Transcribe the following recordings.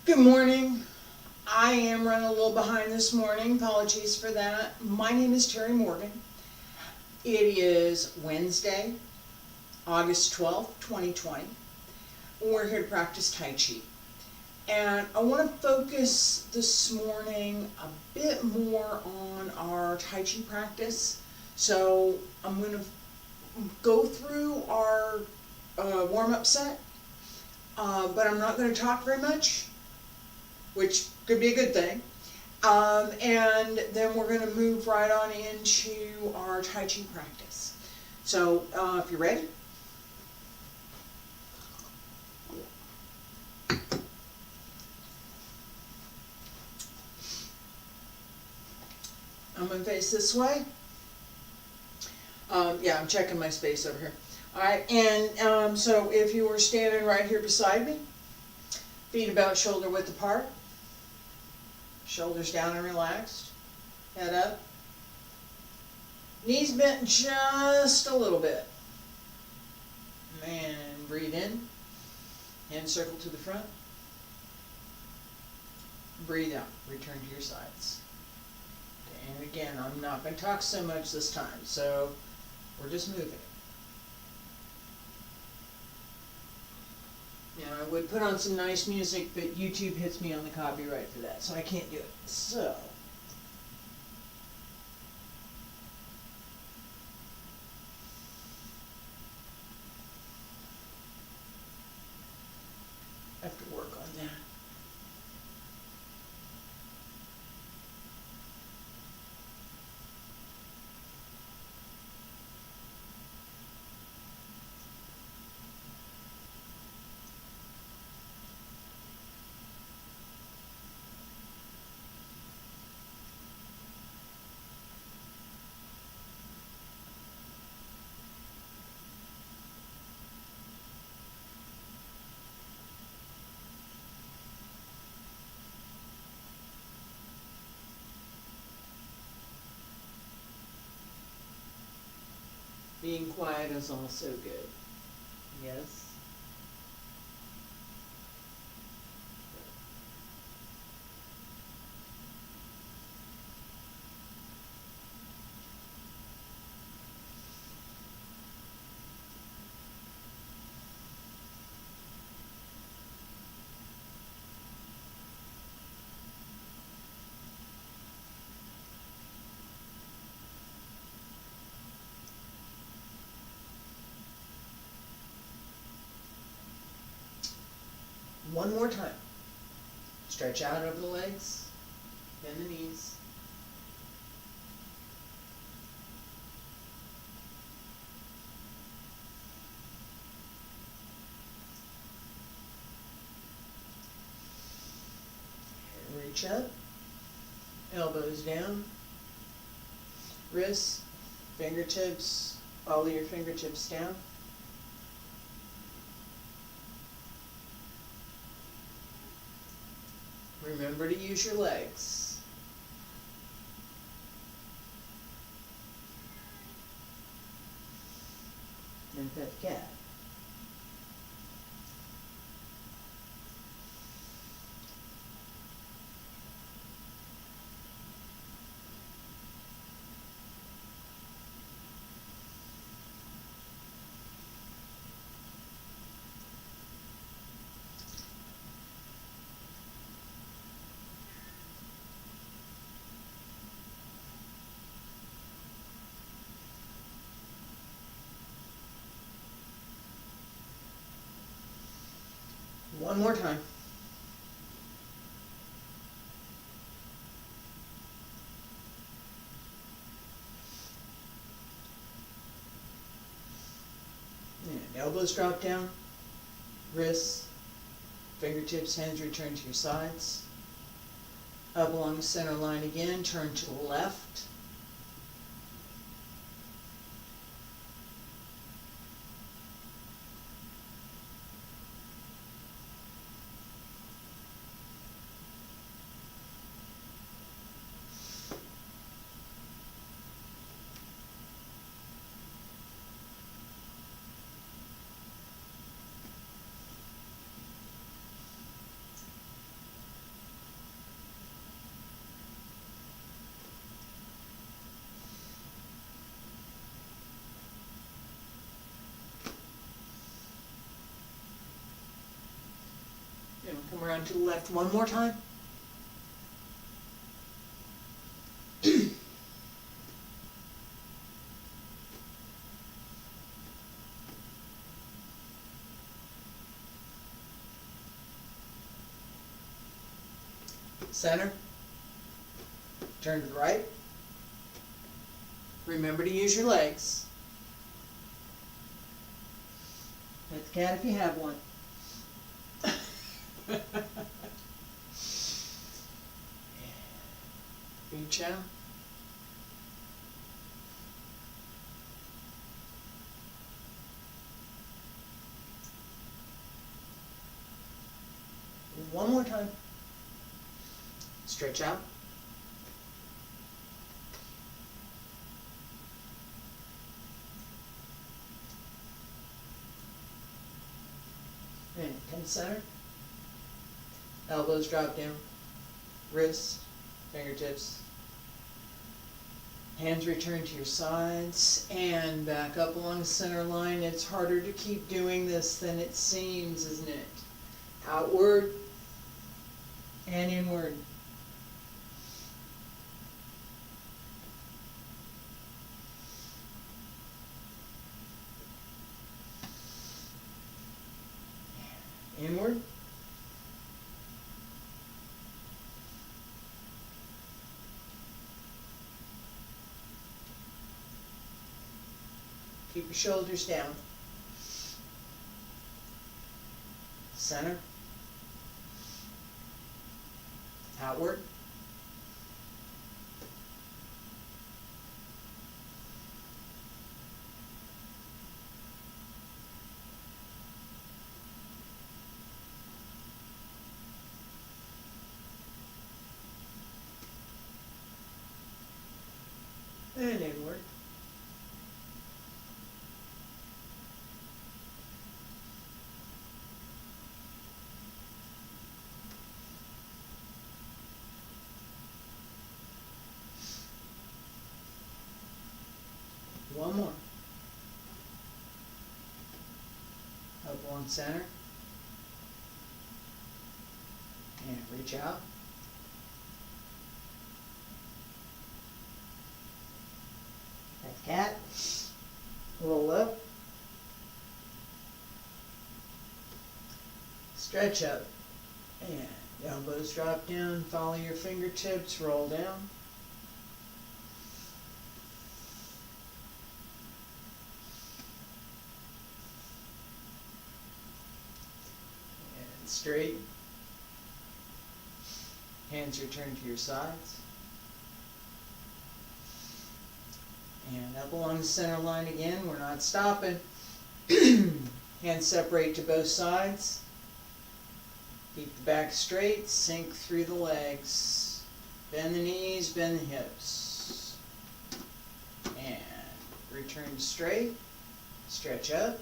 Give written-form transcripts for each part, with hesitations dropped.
Good morning. I am running a little behind this morning. Apologies for that. My name is Terry Morgan. It is Wednesday, August 12th, 2020. We're here to practice Tai Chi. And I want to focus this morning a bit more on our Tai Chi practice. So I'm going to go through our warm-up set, but I'm not going to talk very much, which could be a good thing. And then we're going to move right on into our Tai Chi practice. So if you're ready. I'm going to face this way. Yeah, I'm checking my space over here. Alright, and so if you were standing right here beside me, feet about shoulder width apart, shoulders down and relaxed, head up, knees bent just a little bit, and breathe in, hand circle to the front, breathe out, return to your sides. And again, I'm not going to talk so much this time, so we're just moving. Now, I would put on some nice music, but YouTube hits me on the copyright for that, so I can't do it. So, I have to work on that. Being quiet is also good. Yes. One more time. Stretch out over the legs, bend the knees. Reach up, elbows down, wrists, fingertips, follow your fingertips down. Remember to use your legs. And pet cat. One more time. And elbows drop down, wrists, fingertips, hands return to your sides. Up along the center line again, turn to the left. Come around to the left one more time. Center. Turn to the right. Remember to use your legs. Pet the cat if you have one. Reach out. One more time. Stretch out. And come center. Elbows drop down. Wrists, fingertips. Hands return to your sides and back up along the center line. It's harder to keep doing this than it seems, isn't it? Outward and inward. Inward. Keep your shoulders down. Center. Outward. And inward. One more. Up along center. And reach out. That's cat. Roll up. Stretch up. And elbows drop down. Follow your fingertips. Roll down. And straight. Hands return to your sides. And up along the center line again, we're not stopping. Hands separate to both sides. Keep the back straight, sink through the legs. Bend the knees, bend the hips. And return straight. Stretch up.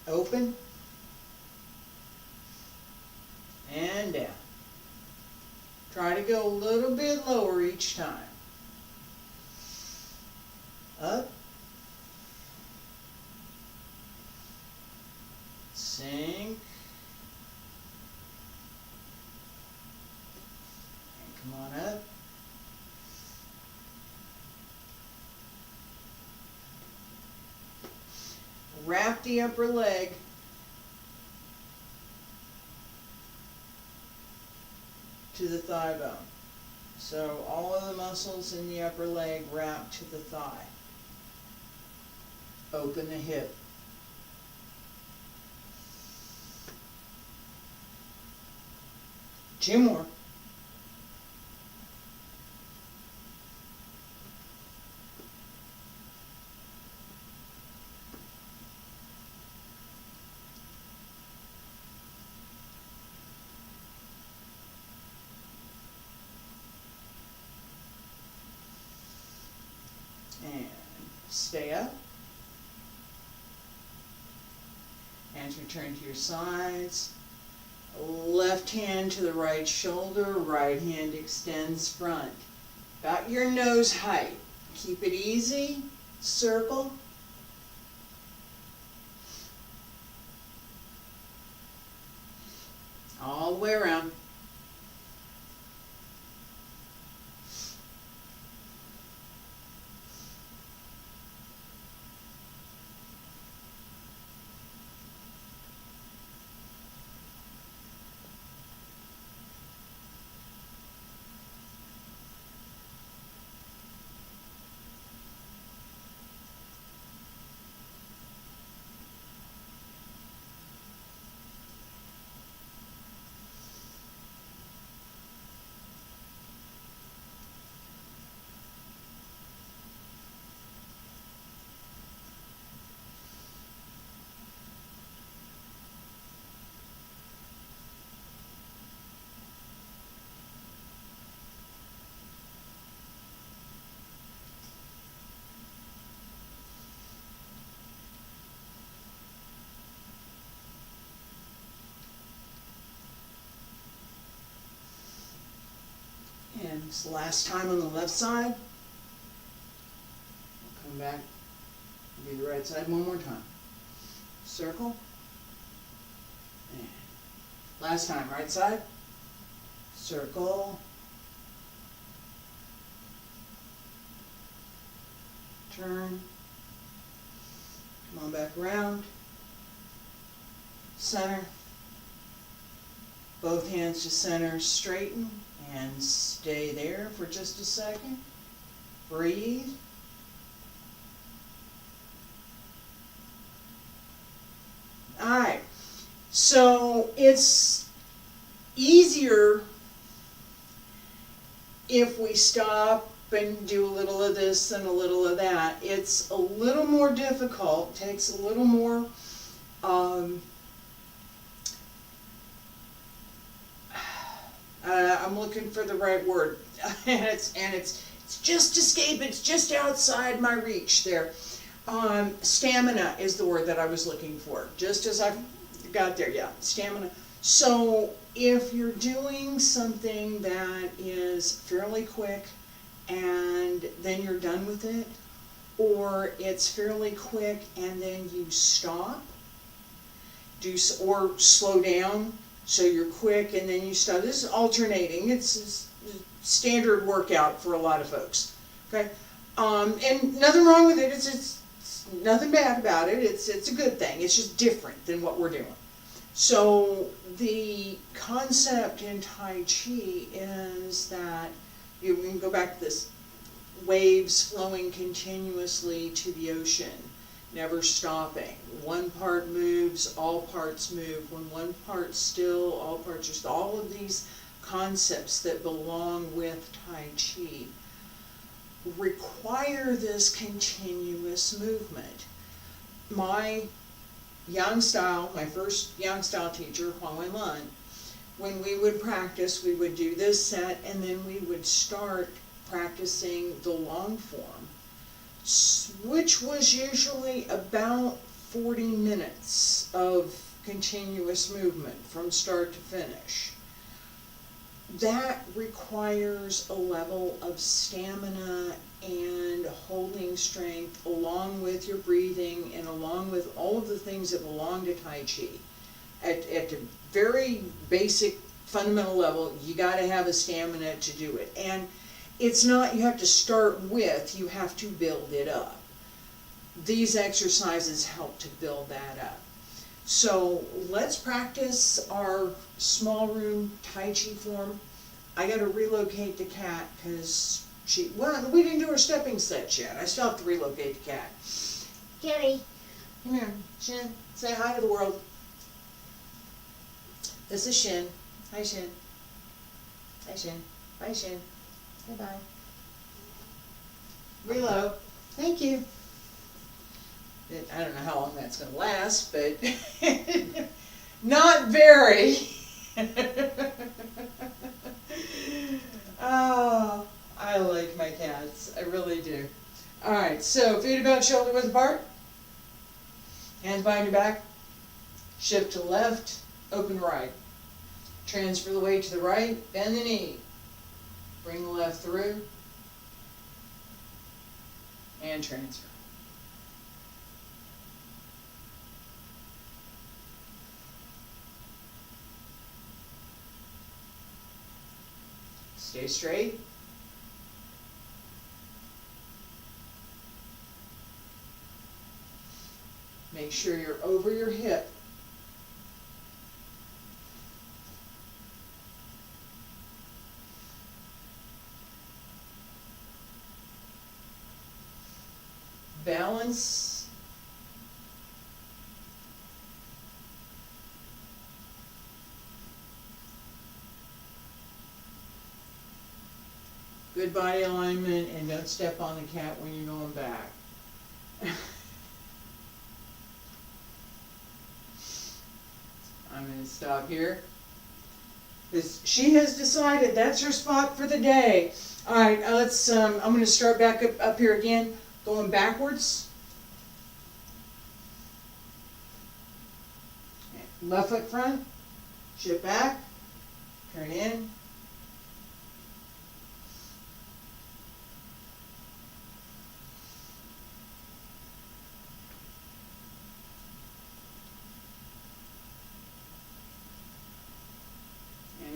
Open. And down. Try to go a little bit lower each time. Up. Sink. And come on up. Wrap the upper leg. To the thigh bone. So all of the muscles in the upper leg wrap to the thigh. Open the hip. Two more. And stay up. Hands return to your sides. Left hand to the right shoulder, right hand extends front. About your nose height. Keep it easy. Circle. All the way around. And it's the last time on the left side. We'll come back and do the right side one more time. Circle. And last time, right side. Circle. Turn. Come on back around. Center. Both hands to center, straighten, and stay there for just a second. Breathe. Alright, so it's easier if we stop and do a little of this and a little of that. It's a little more difficult, takes a little more I'm looking for the right word. and it's just escape, it's just outside my reach there. Stamina is the word that I was looking for. Just as I got there, yeah, stamina. So if you're doing something that is fairly quick and then you're done with it, or it's fairly quick and then you stop, or slow down, so you're quick and then you stop. This is alternating. It's a standard workout for a lot of folks. Okay, and nothing wrong with it. It's nothing bad about it. It's a good thing. It's just different than what we're doing. So the concept in Tai Chi is that we can go back to this: waves flowing continuously to the ocean, never stopping. One part moves, all parts move. When one part's still, all parts are still. All of these concepts that belong with Tai Chi require this continuous movement. My Yang style, my first Yang style teacher, Huang Wenlun, when we would practice, we would do this set and then we would start practicing the long form, which was usually about 40 minutes of continuous movement from start to finish. That requires a level of stamina and holding strength, along with your breathing and along with all of the things that belong to Tai Chi. At the very basic fundamental level, you got to have a stamina to do it. And it's not you have to start with, you have to build it up. These exercises help to build that up. So let's practice our small room Tai Chi form. I got to relocate the cat because we didn't do our stepping sets yet. I still have to relocate the cat. Kitty, come here. Shin, say hi to the world. This is Shin. Hi, Shin. Hi, Shin. Bye, Shin. Say bye. Reload. Thank you. I don't know how long that's going to last, but not very. Oh, I like my cats. I really do. All right, so feet about shoulder width apart. Hands behind your back. Shift to left, open to right. Transfer the weight to the right, bend the knee. Bring the left through, and transfer. Stay straight. Make sure you're over your hip. Balance. Good body alignment, and don't step on the cat when you're going back. I'm going to stop here, because she has decided that's her spot for the day. All right, let's. I'm going to start back up here again, going backwards. Left foot front, shift back, turn in.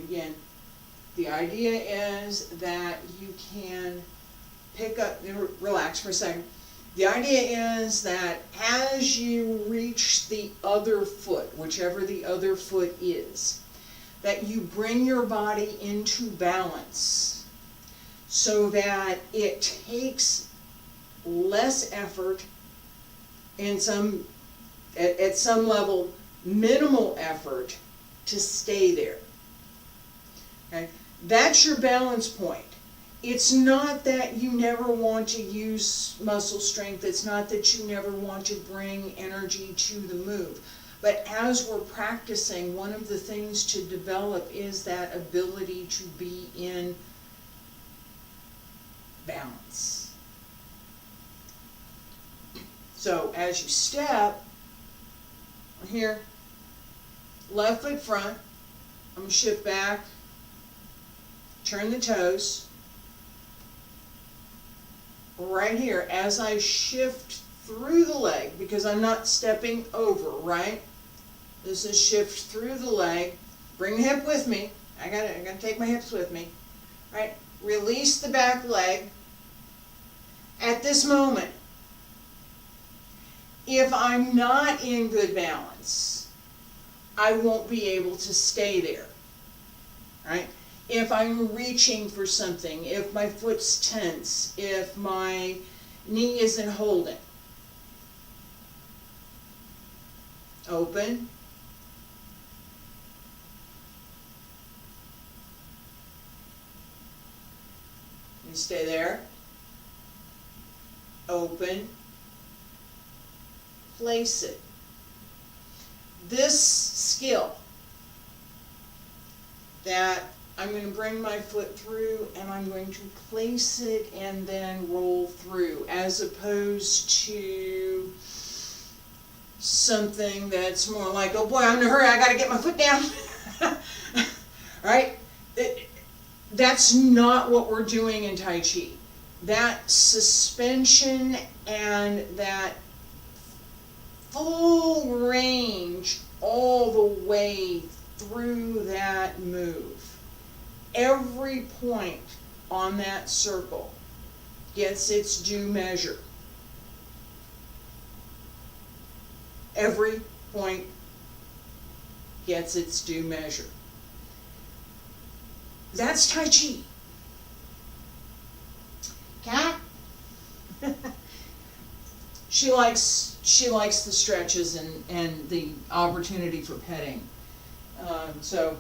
Again, the idea is that you can pick up, relax for a second. The idea is that as you reach the other foot, whichever the other foot is, that you bring your body into balance so that it takes less effort and at some level, minimal effort to stay there. Okay? That's your balance point. It's not that you never want to use muscle strength. It's not that you never want to bring energy to the move. But as we're practicing, one of the things to develop is that ability to be in balance. So as you step, here, left foot front, I'm going to shift back. Turn the toes. Right here, as I shift through the leg, because I'm not stepping over, right? This is shift through the leg. Bring the hip with me. I gotta take my hips with me. Right? Release the back leg. At this moment, if I'm not in good balance, I won't be able to stay there. Right? If I'm reaching for something, if my foot's tense, if my knee isn't holding. Open. You stay there. Open. Place it. This skill that I'm going to bring my foot through and I'm going to place it and then roll through, as opposed to something that's more like, oh boy, I'm in a hurry, I got to get my foot down. Right? That's not what we're doing in Tai Chi. That suspension and that full range all the way through that move. Every point on that circle gets its due measure. Every point gets its due measure. That's Tai Chi. Cat? She likes the stretches and the opportunity for petting. So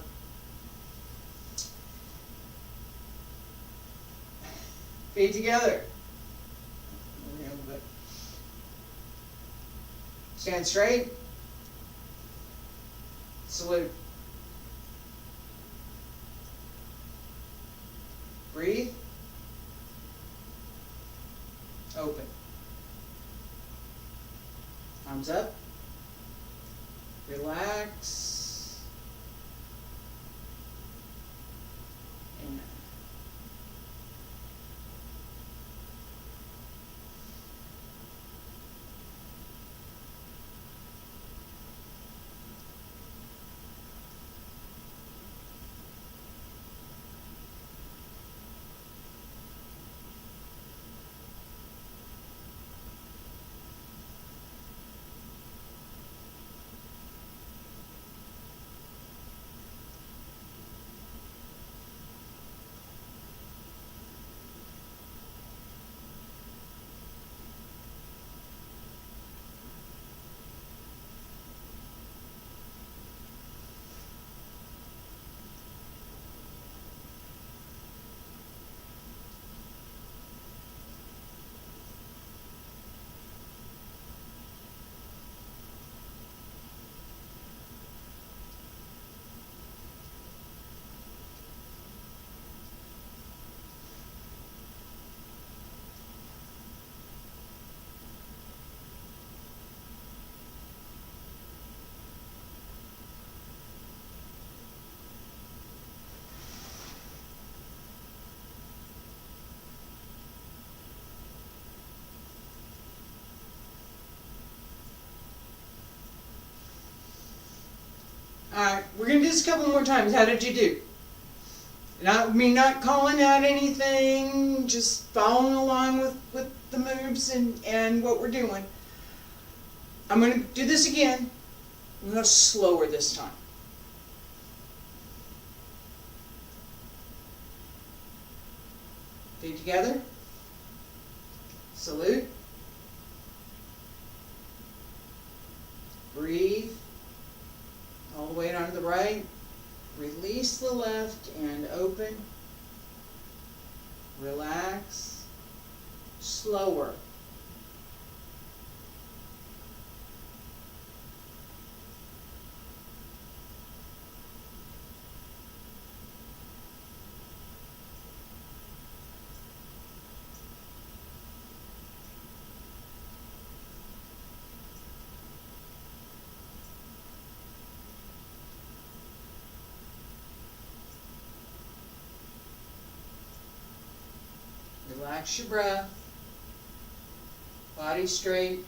feet together. Stand straight. Salute. Breathe. Open. Arms up. Relax. And Alright, we're going to do this a couple more times. How did you do? Not calling out anything, just following along with the moves and what we're doing. I'm going to do this again. I'm going to go slower this time. Feet together. Salute. Breathe. All the way down to the right. Release the left and open. Relax. Slower. Relax your breath, body straight.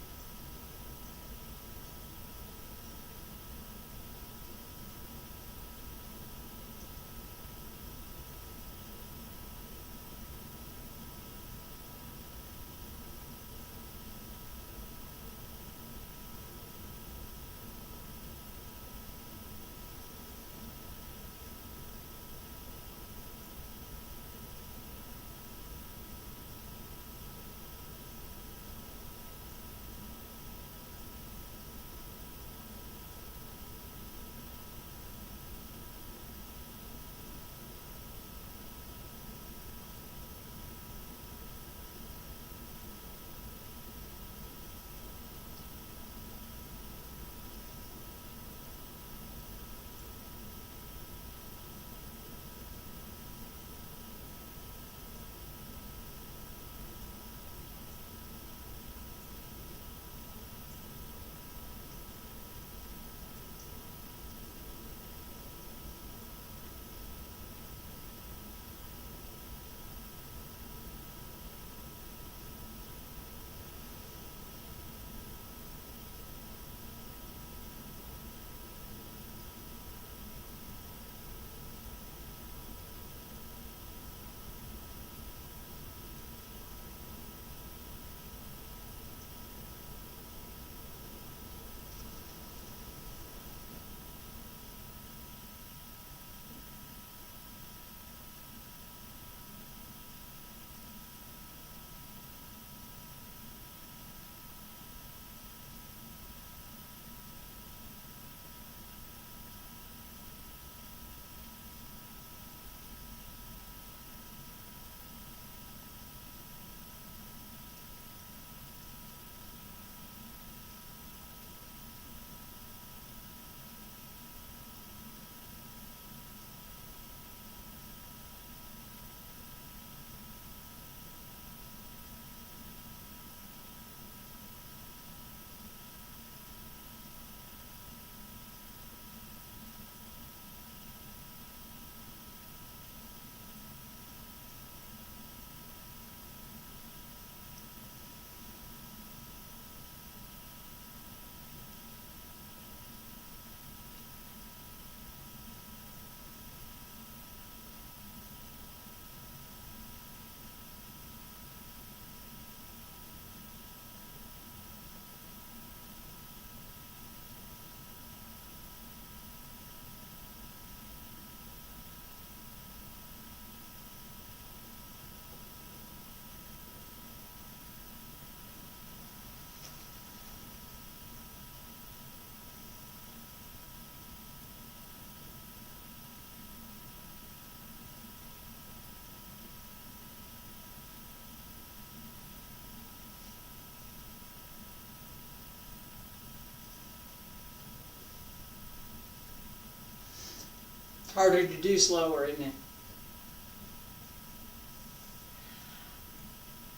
Harder to do slower, isn't it?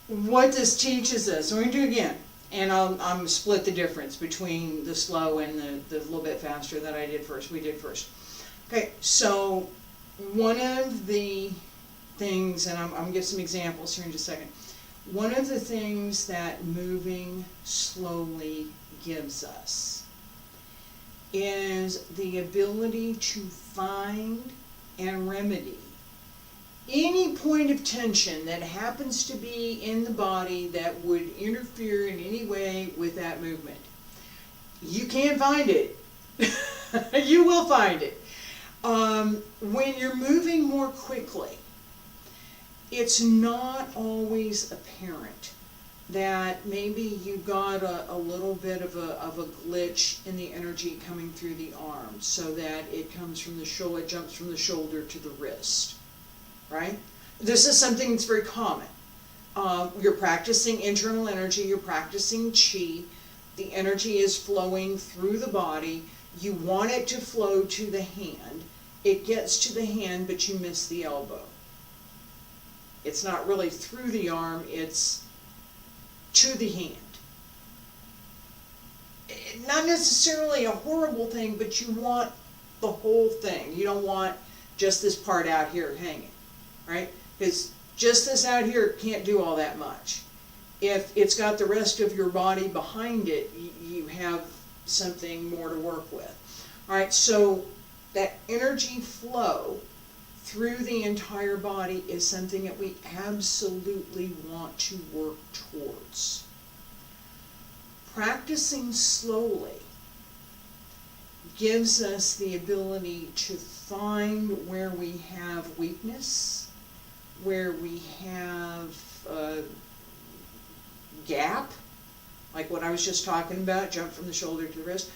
What this teaches us, we're going to do it again, and I'm split the difference between the slow and the little bit faster that we did first. Okay, so one of the things, and I'm going to give some examples here in just a second. One of the things that moving slowly gives us is the ability to find and remedy any point of tension that happens to be in the body that would interfere in any way with that movement. You can find it. You will find it. When you're moving more quickly, it's not always apparent that maybe you got a little bit of a glitch in the energy coming through the arm, so that it comes from the shoulder, it jumps from the shoulder to the wrist, right? This is something that's very common. You're practicing internal energy, you're practicing chi, the energy is flowing through the body, you want it to flow to the hand, it gets to the hand, but you miss the elbow. It's not really through the arm, it's to the hand. Not necessarily a horrible thing, but you want the whole thing. You don't want just this part out here hanging, right? Because just this out here can't do all that much. If it's got the rest of your body behind it, you have something more to work with. All right, so that energy flow through the entire body is something that we absolutely want to work towards. Practicing slowly gives us the ability to find where we have weakness, where we have a gap, like what I was just talking about, jump from the shoulder to the wrist,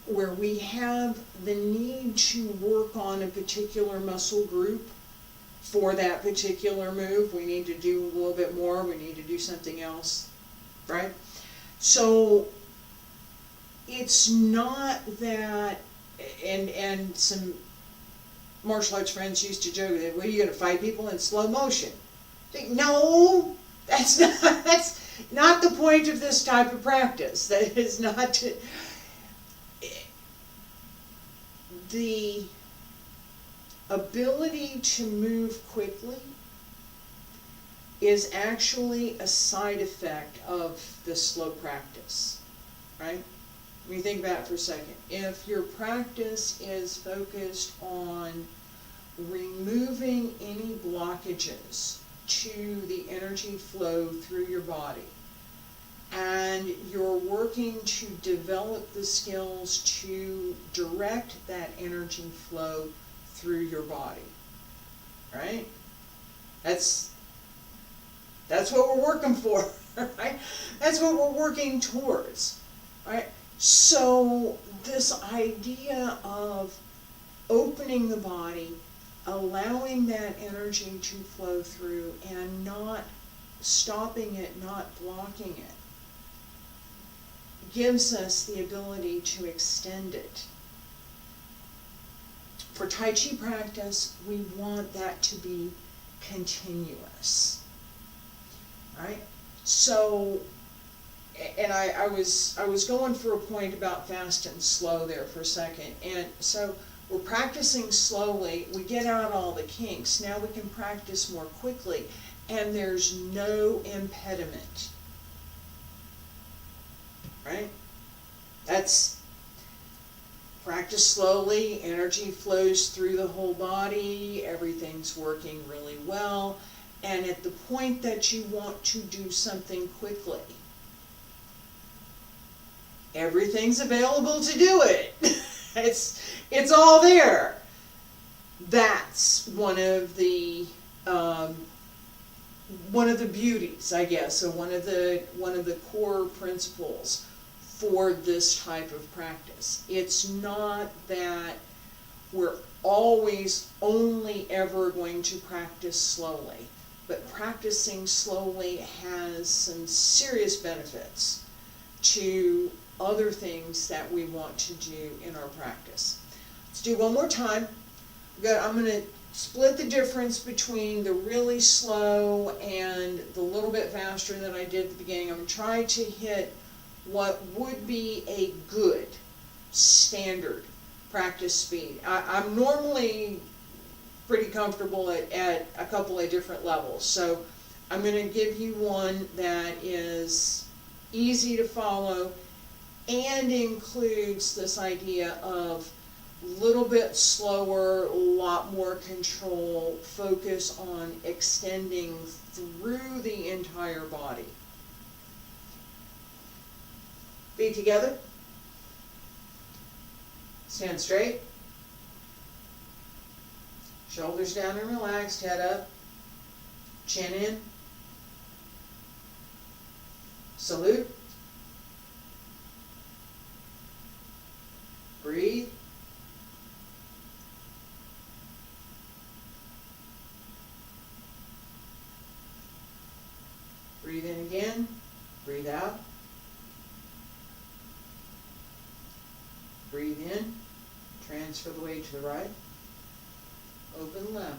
where we have the need to work on a particular muscle group for that particular move. We need to do a little bit more, we need to do something else, right? So it's not that, and some martial arts friends used to joke that, well, you're going to fight people in slow motion. No, that's not the point of this type of practice. That is not to, the ability to move quickly is actually a side effect of the slow practice, right? When you think about it for a second, if your practice is focused on removing any blockages to the energy flow through your body, and you're working to develop the skills to direct that energy flow through your body, right? That's what we're working for, right? That's what we're working towards, right? So this idea of opening the body, allowing that energy to flow through, and not stopping it, not blocking it, gives us the ability to extend it. For Tai Chi practice, we want that to be continuous. Right? So, and I was going for a point about fast and slow there for a second. And so we're practicing slowly, we get out all the kinks, now we can practice more quickly, and there's no impediment. Right? That's practice slowly, energy flows through the whole body, everything's working really well, and at the point that you want to do something quickly, everything's available to do it. It's all there. That's one of the beauties, I guess, or one of the core principles for this type of practice. It's not that we're always only ever going to practice slowly, but practicing slowly has some serious benefits to other things that we want to do in our practice. Let's do one more time. I'm going to split the difference between the really slow and the little bit faster that I did at the beginning. I'm going to try to hit what would be a good standard practice speed. I'm normally pretty comfortable at a couple of different levels, so I'm going to give you one that is easy to follow and includes this idea of little bit slower, a lot more control, focus on extending through the entire body. Feet together. Stand straight. Shoulders down and relaxed, head up. Chin in. Salute. Breathe. Breathe in again. Breathe out. Breathe in. Transfer the weight to the right. Open left.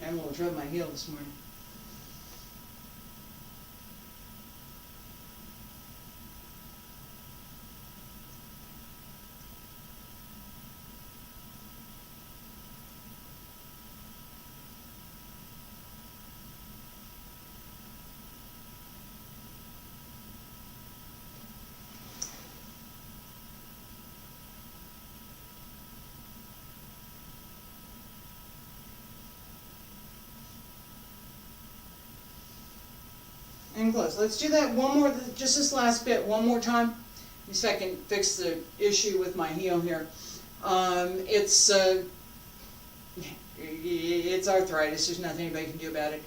I'm going to rub my heel this morning. And close. Let's do that one more, just this last bit, one more time. See if I can fix the issue with my heel here. It's arthritis. There's nothing anybody can do about it.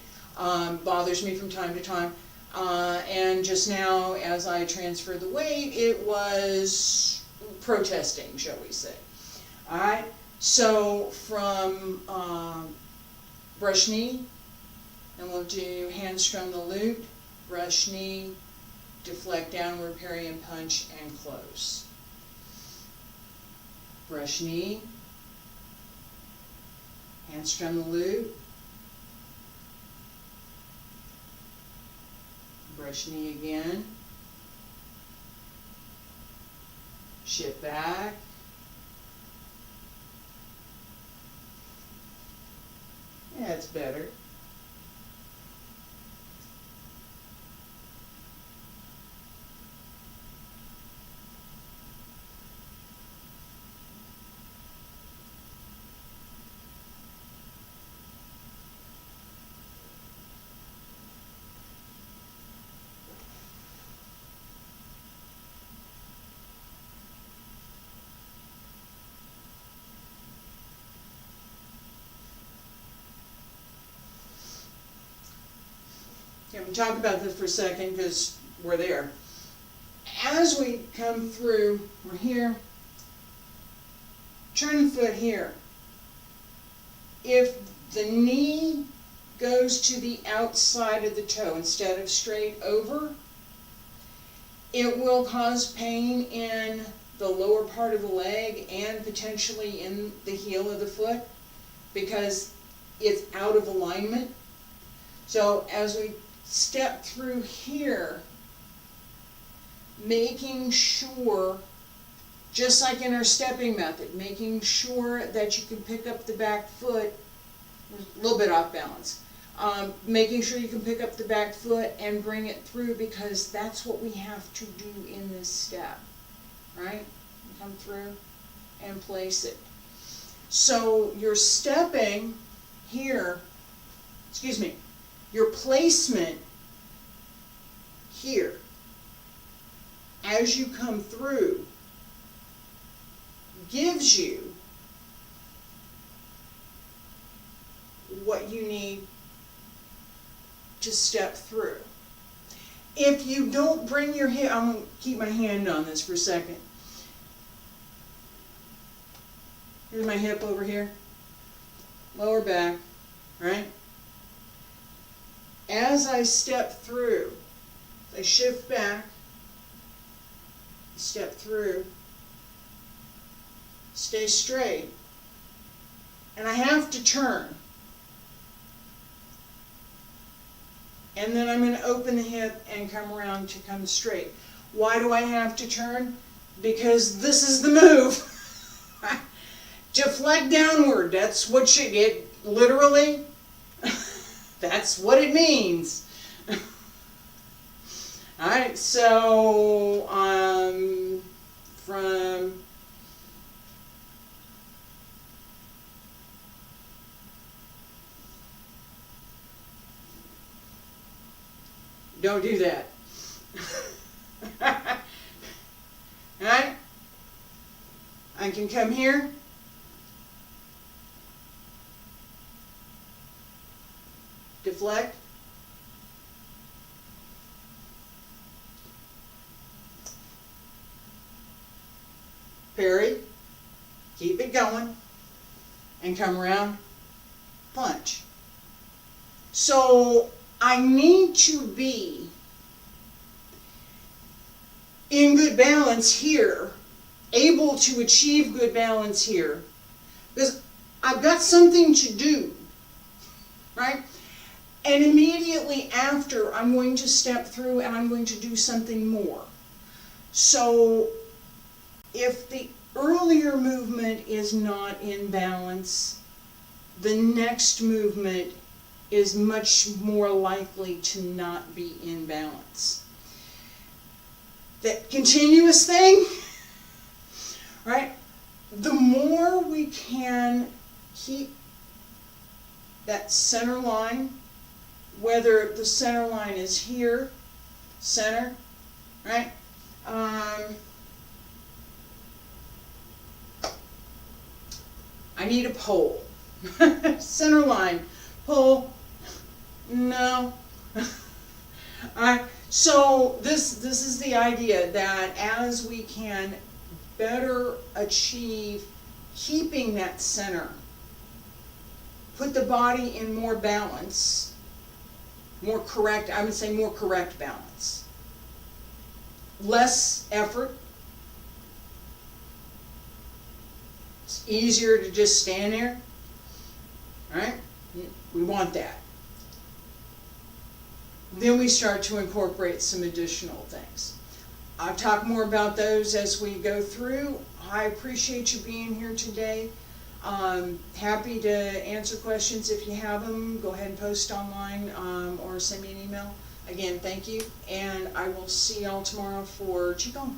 Bothers me from time to time. And just now, as I transferred the weight, it was protesting, shall we say. All right. So from brush knee, and we'll do Hands Strum The Lute. Brush knee, deflect downward, parry and punch, and close. Brush knee, Hands Strum The Lute. Brush knee again. Shift back. Yeah, it's better. Okay, we'll talk about this for a second because we're there. As we come through, we're here, turn the foot here. if the knee goes to the outside of the toe instead of straight over, it will cause pain in the lower part of the leg and potentially in the heel of the foot because it's out of alignment. So as we step through here, making sure, just like in our stepping method, making sure that you can pick up the back foot, a little bit off balance, making sure you can pick up the back foot and bring it through, because that's what we have to do in this step, right? Come through and place it. So you're stepping here, excuse me, your placement here as you come through gives you what you need to step through. If you don't bring your hip, I'm going to keep my hand on this for a second. Here's my hip over here, lower back, right? As I step through, I shift back, step through, stay straight, and I have to turn. And then I'm going to open the hip and come around to come straight. Why do I have to turn? Because this is the move. Deflect downward, that's what you get, literally. That's what it means. Alright, so from don't do that. Alright? I can come here. Deflect. Parry. Keep it going. And come around. Punch. So I need to be in good balance here, able to achieve good balance here, because I've got something to do, right? And immediately after, I'm going to step through and I'm going to do something more. So if the earlier movement is not in balance, the next movement is much more likely to not be in balance. That continuous thing, right? The more we can keep that center line, whether the center line is here, center, right? I need a pole. Center line, pole, no. Alright, so this is the idea that as we can better achieve keeping that center, put the body in more balance, more correct, I would say more correct balance. Less effort. It's easier to just stand there. Right? We want that. Then we start to incorporate some additional things. I'll talk more about those as we go through. I appreciate you being here today. Happy to answer questions if you have them. Go ahead and post online or send me an email. Again, thank you, and I will see y'all tomorrow for Qigong.